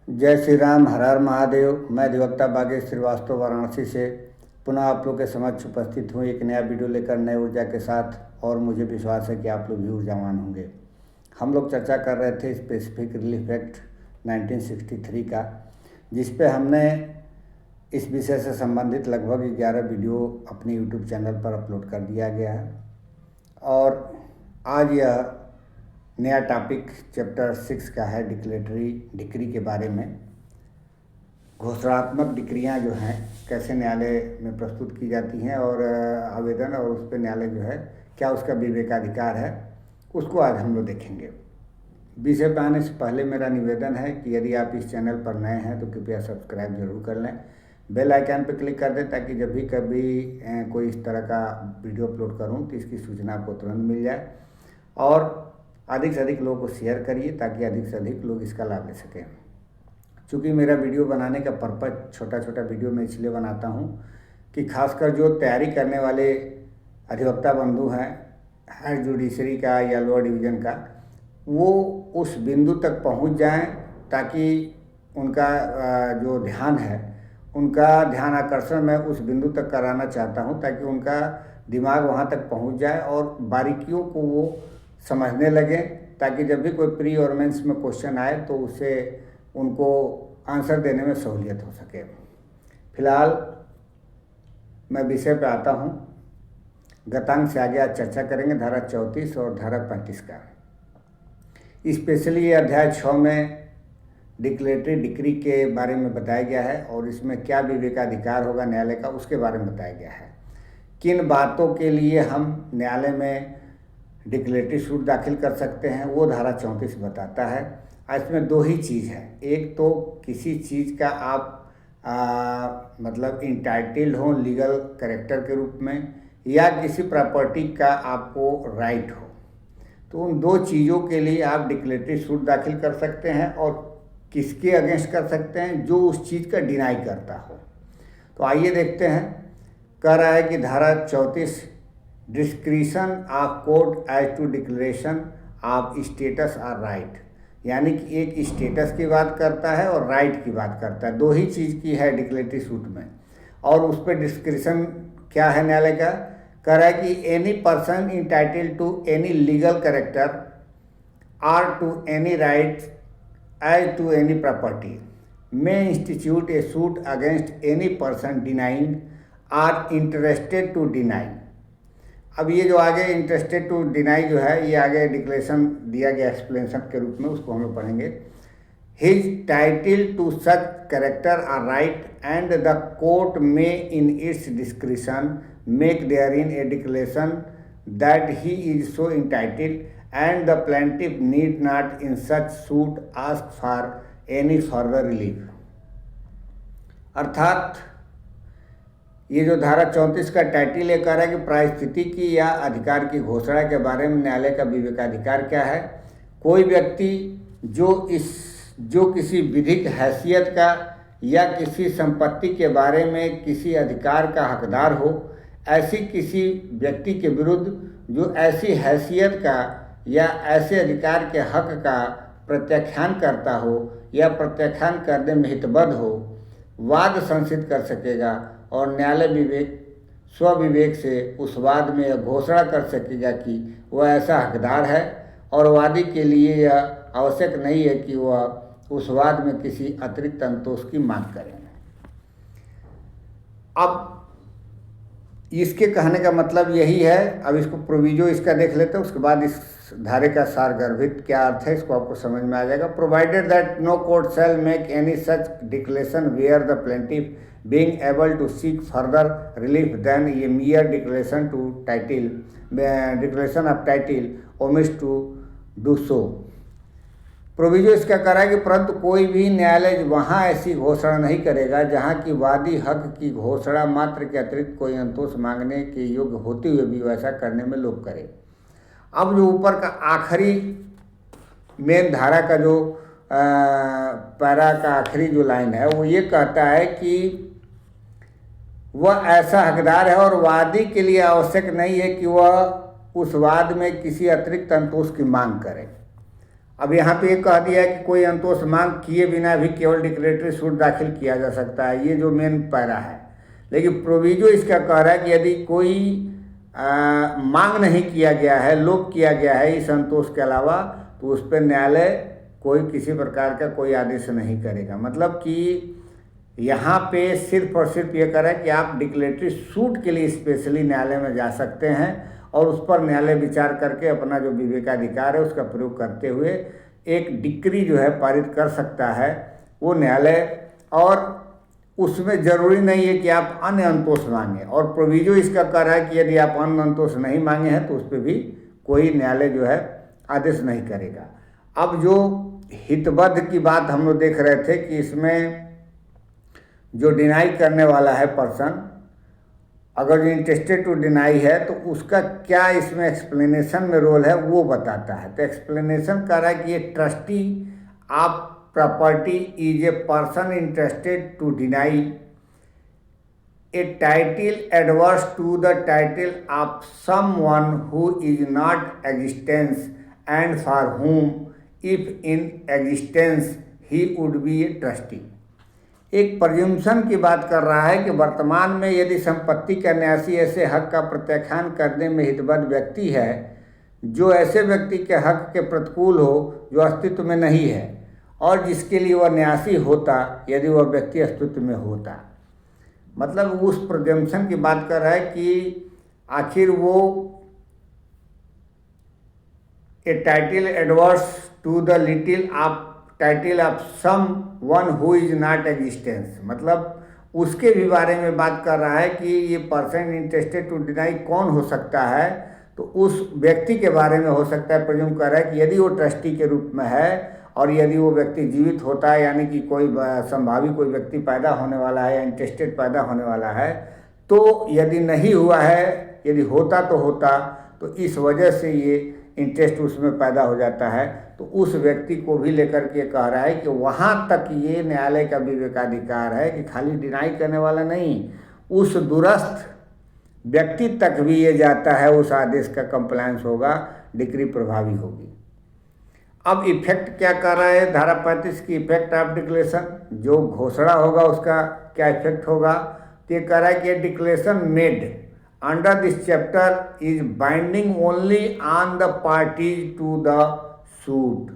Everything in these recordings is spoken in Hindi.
जय श्री राम, हर हर महादेव। मैं अधिवक्ता बागेश श्रीवास्तव वाराणसी से पुनः आप लोग के समक्ष उपस्थित हूँ एक नया वीडियो लेकर नए ऊर्जा के साथ। और मुझे विश्वास है कि आप लोग भी ऊर्जावान होंगे। हम लोग चर्चा कर रहे थे स्पेसिफिक रिलीफ एक्ट 1963 का, जिस पे हमने इस विषय से संबंधित लगभग 11 वीडियो अपने यूट्यूब चैनल पर अपलोड कर दिया गया है। और आज यह नया टॉपिक चैप्टर 6 का है, डिक्लेटरी डिक्री के बारे में। घोषणात्मक डिक्रियाँ जो हैं कैसे न्यायालय में प्रस्तुत की जाती हैं और आवेदन और उस पर न्यायालय जो है क्या उसका विवेकाधिकार है, उसको आज हम लोग देखेंगे। विषय पे आने से पहले मेरा निवेदन है कि यदि आप इस चैनल पर नए हैं तो कृपया सब्सक्राइब जरूर कर लें, बेल आइकन पर क्लिक कर दें ताकि जब भी कभी कोई इस तरह का वीडियो अपलोड करूं तो इसकी सूचना आपको तुरंत मिल जाए। और अधिक से अधिक लोगों को शेयर करिए ताकि अधिक से अधिक लोग इसका लाभ ले सकें। चूँकि मेरा वीडियो बनाने का पर्पज़ छोटा छोटा वीडियो मैं इसलिए बनाता हूँ कि खासकर जो तैयारी करने वाले अधिवक्ता बंधु हैं हायर जुडिशरी का या लोअर डिवीज़न का, वो उस बिंदु तक पहुँच जाएं ताकि उनका जो ध्यान है, उनका ध्यान आकर्षण मैं उस बिंदु तक कराना चाहता हूँ ताकि उनका दिमाग वहाँ तक पहुँच जाए और बारीकियों को वो समझने लगे, ताकि जब भी कोई प्री और मेंस में क्वेश्चन आए तो उसे उनको आंसर देने में सहूलियत हो सके। फिलहाल मैं विषय पे आता हूँ। गतांक से आगे आज चर्चा करेंगे धारा 34 और धारा 35 का। स्पेशली अध्याय 6 में डिक्लेटरी डिक्री के बारे में बताया गया है और इसमें क्या विवेकाधिकार होगा न्यायालय का, उसके बारे में बताया गया है। किन बातों के लिए हम न्यायालय में डिक्लेटरी सूट दाखिल कर सकते हैं वो धारा 34 बताता है। इसमें दो ही चीज़ है, एक तो किसी चीज़ का आप मतलब इंटाइटल्ड हो लीगल कैरेक्टर के रूप में, या किसी प्रॉपर्टी का आपको राइट हो, तो उन दो चीज़ों के लिए आप डिक्लेटरी सूट दाखिल कर सकते हैं। और किसके अगेंस्ट कर सकते हैं? जो उस चीज़ का डिनाई करता हो। तो आइए देखते हैं। कह रहा है कि धारा 34 discretion of court as to declaration of status और राइट, यानी कि एक स्टेटस की बात करता है और राइट की बात करता है। दो ही चीज़ की है डिक्लेटरी सूट में। और उस पर डिस्क्रिशन क्या है न्यायालय का? कह रहा है कि any person entitled to any legal character or to any right as to any property may institute a suit against any person denying or interested to deny. अब ये जो आगे इंटरेस्टेड टू डिनाई जो है, ये आगे डिक्लेरेशन दिया गया एक्सप्लेनेशन के रूप में, उसको हम लोग पढ़ेंगे। His title to such character or right and the court may in its discretion make there in a declaration that he is so entitled and the plaintiff need not in such suit ask for any further relief. अर्थात ये जो धारा 34 का टाइटल ये कह रहा है कि पारिस्थितिकी या अधिकार की घोषणा के बारे में न्यायालय का विवेकाधिकार क्या है। कोई व्यक्ति जो किसी विधिक हैसियत का या किसी संपत्ति के बारे में किसी अधिकार का हकदार हो, ऐसी किसी व्यक्ति के विरुद्ध जो ऐसी हैसियत का या ऐसे अधिकार के हक का प्रत्याख्यान करता हो या प्रत्याख्यान करने में हितबद्ध हो, वाद संसित कर सकेगा और न्यायालय विवेक स्वविवेक से उस वाद में यह घोषणा कर सकेगा कि वह ऐसा हकदार है। और वादी के लिए यह आवश्यक नहीं है कि वह उस वाद में किसी अतिरिक्त संतोष की मांग करें। अब इसके कहने का मतलब यही है। अब इसको प्रोविजो इसका देख लेते हैं, उसके बाद इस धारे का सारगर्भित क्या अर्थ है इसको आपको समझ में आ जाएगा। Provided that no court shall make any such declaration where the plaintiff being able to seek further relief than a mere declaration of title omits to do so। Proviso इसका कह रहा है कि परंतु कोई भी न्यायालय वहाँ ऐसी घोषणा नहीं करेगा जहाँ की वादी हक की घोषणा मात्र के अतिरिक्त कोई संतोष मांगने के योग्य होते हुए भी वैसा करने में लोग करे। अब जो ऊपर का आखिरी मेन धारा का जो पैरा का आखिरी जो लाइन है वो ये कहता है कि वह ऐसा हकदार है और वादी के लिए आवश्यक नहीं है कि वह उस वाद में किसी अतिरिक्त संतोष की मांग करे। अब यहाँ पे ये कह दिया है कि कोई अंतोष मांग किए बिना भी केवल डिक्लेरेटरी सूट दाखिल किया जा सकता है, ये जो मेन पैरा है। लेकिन प्रोविजो इसका कह रहा है कि यदि कोई मांग नहीं किया गया है, लोप किया गया है इस संतोष के अलावा, तो उस पर न्यायालय कोई किसी प्रकार का कोई आदेश नहीं करेगा। मतलब कि यहाँ पे सिर्फ और सिर्फ ये कह रहा है कि आप डिक्लेरेटरी सूट के लिए स्पेशली न्यायालय में जा सकते हैं और उस पर न्यायालय विचार करके अपना जो विवेकाधिकार है उसका प्रयोग करते हुए एक डिक्री जो है पारित कर सकता है वो न्यायालय। और उसमें ज़रूरी नहीं है कि आप अन्य अंतोष मांगें, और प्रोविजो इसका कह रहा है कि यदि आप अन्य अंतोष नहीं मांगे हैं तो उस पर भी कोई न्यायालय जो है आदेश नहीं करेगा। अब जो हितबद्ध की बात हम लोग देख रहे थे कि इसमें जो डिनाई करने वाला है पर्सन, अगर जो इंटरेस्टेड टू डिनाई है तो उसका क्या इसमें एक्सप्लेनेशन में रोल है वो बताता है। तो एक्सप्लेनेशन कह रहा है कि ये trustee of property is a person interested to deny a title adverse to the title of someone who is not existence and for whom if in existence he would be a trustee. एक प्रज्यूम्पशन की बात कर रहा है कि वर्तमान में यदि संपत्ति का न्यासी ऐसे हक का प्रत्याख्यान करने में हितबद्ध व्यक्ति है जो ऐसे व्यक्ति के हक के प्रतिकूल हो जो अस्तित्व में नहीं है और जिसके लिए वह न्यासी होता यदि वह व्यक्ति अस्तित्व में होता। मतलब उस प्रज्यूम्पशन की बात कर रहा है कि आखिर वो a title adverse to the little of title of someone who is not existence, मतलब उसके भी बारे में बात कर रहा है कि ये पर्सन इंटरेस्टेड टू डिनाई कौन हो सकता है। तो उस व्यक्ति के बारे में हो सकता है प्रज्यूम कर रहा है कि यदि वो ट्रस्टी के रूप में है और यदि वो व्यक्ति जीवित होता है, यानी कि कोई संभावी कोई व्यक्ति पैदा होने वाला है या इंटरेस्टेड पैदा होने वाला है, तो यदि नहीं हुआ है, यदि होता तो होता, तो इस वजह से ये इंटरेस्ट उसमें पैदा हो जाता है। तो उस व्यक्ति को भी लेकर के कह रहा है कि वहाँ तक ये न्यायालय का विवेकाधिकार है कि खाली डिनाई करने वाला नहीं, उस दूरस्थ व्यक्ति तक भी ये जाता है, उस आदेश का कंप्लायंस होगा, डिक्री प्रभावी होगी। अब इफेक्ट क्या कर रहा है धारा 35 की इफेक्ट ऑफ डिक्लेरेशन, जो घोषणा होगा उसका क्या इफेक्ट होगा। तो ये कह रहा है कि declaration made under this chapter is binding only on the parties to the suit।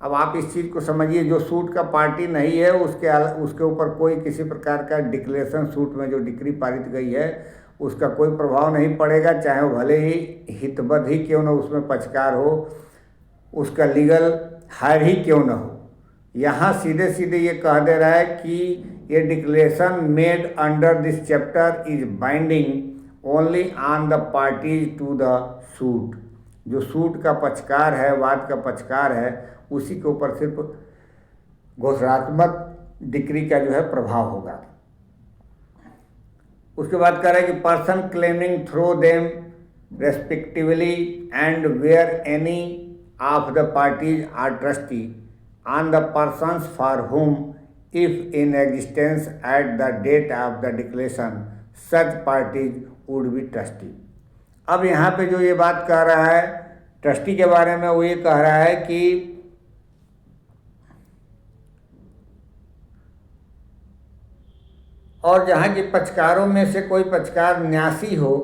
अब आप इस चीज़ को समझिए, जो सूट का पार्टी नहीं है उसके ऊपर कोई किसी प्रकार का डिक्लेरेशन सूट में जो डिक्री पारित गई है उसका कोई प्रभाव नहीं पड़ेगा, चाहे वो भले ही हितबद्ध ही क्यों न उसमें पक्षकार हो, उसका लीगल हायर ही क्यों न हो। यहाँ सीधे सीधे ये कह दे रहा है कि ये declaration made under this chapter is binding only on the parties to the suit. जो सूट का पक्षकार है, वाद का पक्षकार है, उसी के ऊपर सिर्फ घोषणात्मक डिक्री का जो है प्रभाव होगा। उसके बाद कह रहा है कि person claiming through them respectively and where any of the parties are trustee on the persons for whom if in existence at the date of the declaration such parties would be trustee। अब यहाँ पे जो ये बात कह रहा है ट्रस्टी के बारे में, वो ये कह रहा है कि और जहाँ के पक्षकारों में से कोई पक्षकार न्यासी हो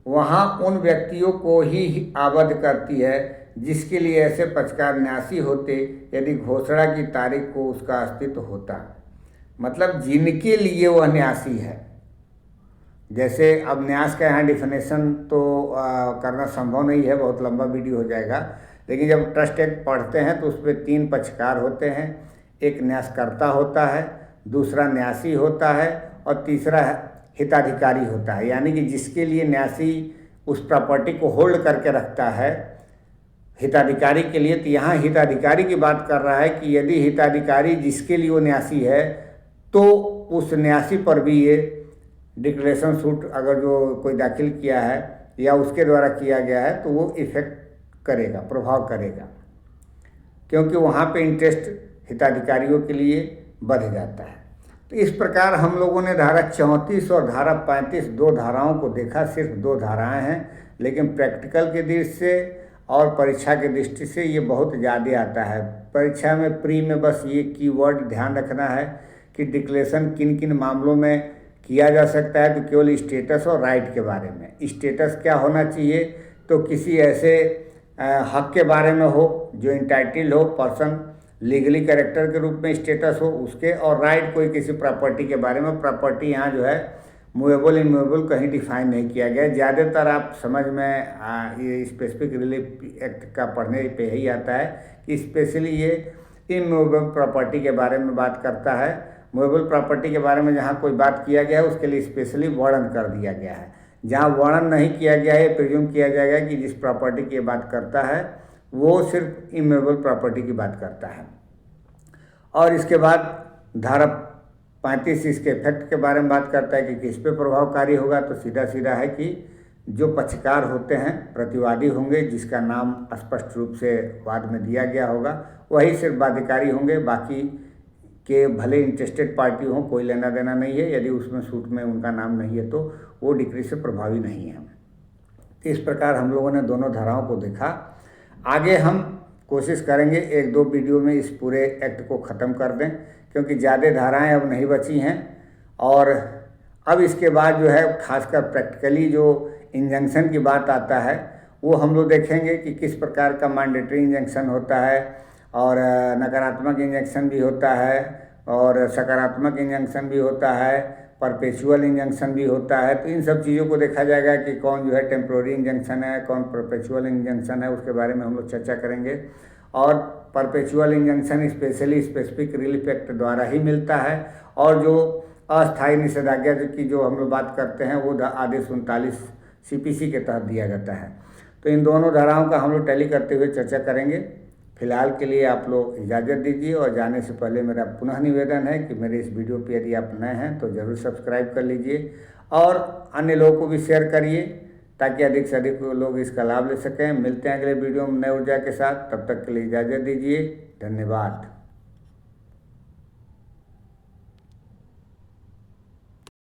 वहाँ उन व्यक्तियों को ही आबद्ध करती है जिसके लिए ऐसे पक्षकार न्यासी होते यदि घोषणा की तारीख को उसका अस्तित्व होता। मतलब जिनके लिए वह न्यासी है। जैसे अब न्यास का यहाँ डिफिनेशन तो करना संभव नहीं है, बहुत लंबा वीडियो हो जाएगा, लेकिन जब ट्रस्ट एक्ट पढ़ते हैं तो उसमें 3 पक्षकार होते हैं। एक न्यासकर्ता होता है, दूसरा न्यासी होता है और तीसरा हिताधिकारी होता है, यानी कि जिसके लिए न्यासी उस प्रॉपर्टी को होल्ड करके रखता है हिताधिकारी के लिए। तो यहाँ हिताधिकारी की बात कर रहा है कि यदि हिताधिकारी जिसके लिए वो न्यासी है तो उस न्यासी पर भी ये डिक्लेरेशन सूट अगर जो कोई दाखिल किया है या उसके द्वारा किया गया है तो वो इफेक्ट करेगा, प्रभाव करेगा, क्योंकि वहाँ पे इंटरेस्ट हिताधिकारियों के लिए बढ़ जाता है। तो इस प्रकार हम लोगों ने धारा 34 और धारा 35 2 धाराओं को देखा। सिर्फ 2 धाराएं हैं, लेकिन प्रैक्टिकल के दृष्टि से और परीक्षा की दृष्टि से ये बहुत ज़्यादा आता है। परीक्षा में प्री में बस ये कीवर्ड ध्यान रखना है कि डिक्लेरेशन किन किन मामलों में किया जा सकता है, तो केवल स्टेटस और राइट के बारे में। स्टेटस क्या होना चाहिए, तो किसी ऐसे हक के बारे में हो जो इंटाइटल हो, पर्सन लीगली कैरेक्टर के रूप में स्टेटस हो उसके, और राइट कोई किसी प्रॉपर्टी के बारे में। प्रॉपर्टी यहाँ जो है मूवेबल इमूवेबल कहीं डिफाइन नहीं किया गया। ज़्यादातर आप समझ में ये स्पेसिफिक रिलीफ एक्ट का पढ़ने पे ही आता है कि स्पेशली ये इमूवेबल प्रॉपर्टी के बारे में बात करता है। मूवेबल प्रॉपर्टी के बारे में जहाँ कोई बात किया गया है उसके लिए स्पेशली वर्णन कर दिया गया है। जहाँ वर्णन नहीं किया गया है, प्रिज्यूम किया जाएगा कि जिस प्रॉपर्टी की बात करता है वो सिर्फ इमूवेबल प्रॉपर्टी की बात करता है। और इसके बाद धारा 35 इसके इफेक्ट के बारे में बात करता है कि किस पे प्रभावकारी होगा। तो सीधा सीधा है कि जो पक्षकार होते हैं, प्रतिवादी होंगे, जिसका नाम स्पष्ट रूप से वाद में दिया गया होगा, वही सिर्फ बाध्यकारी होंगे। बाकी के भले इंटरेस्टेड पार्टी हों, कोई लेना देना नहीं है। यदि उसमें सूट में उनका नाम नहीं है तो वो डिक्री से प्रभावी नहीं है। तो इस प्रकार हम लोगों ने दोनों धाराओं को देखा। आगे हम कोशिश करेंगे 1-2 वीडियो में इस पूरे एक्ट को ख़त्म कर दें, क्योंकि ज़्यादा धाराएं अब नहीं बची हैं। और अब इसके बाद जो है खासकर प्रैक्टिकली जो इंजंक्शन की बात आता है वो हम लोग देखेंगे कि किस प्रकार का मैंडेटरी इंजंक्शन होता है, और नकारात्मक इंजंक्शन भी होता है, और सकारात्मक इंजंक्शन भी होता है, परपेचुअल इंजंक्शन भी होता है। तो इन सब चीज़ों को देखा जाएगा कि कौन जो है टेम्प्रोरी इंजंक्शन है, कौन परपेचुअल इंजंक्शन है, उसके बारे में हम लोग चर्चा करेंगे। और perpetual injunction specially specific relief act द्वारा ही मिलता है, और जो अस्थायी निषेधाज्ञा की जो हम लोग बात करते हैं वो आदेश 39 CPC के तहत दिया जाता है। तो इन दोनों धाराओं का हम लोग टैली करते हुए चर्चा करेंगे। फिलहाल के लिए आप लोग इजाज़त दीजिए, और जाने से पहले मेरा पुनः निवेदन है कि मेरे इस वीडियो पे यदि आप नए हैं तो ज़रूर सब्सक्राइब कर लीजिए और अन्य लोगों को भी शेयर करिए, ताकि अधिक से अधिक लोग इसका लाभ ले सकें। मिलते हैं अगले वीडियो में नए ऊर्जा के साथ, तब तक के लिए इजाज़त दीजिए। धन्यवाद।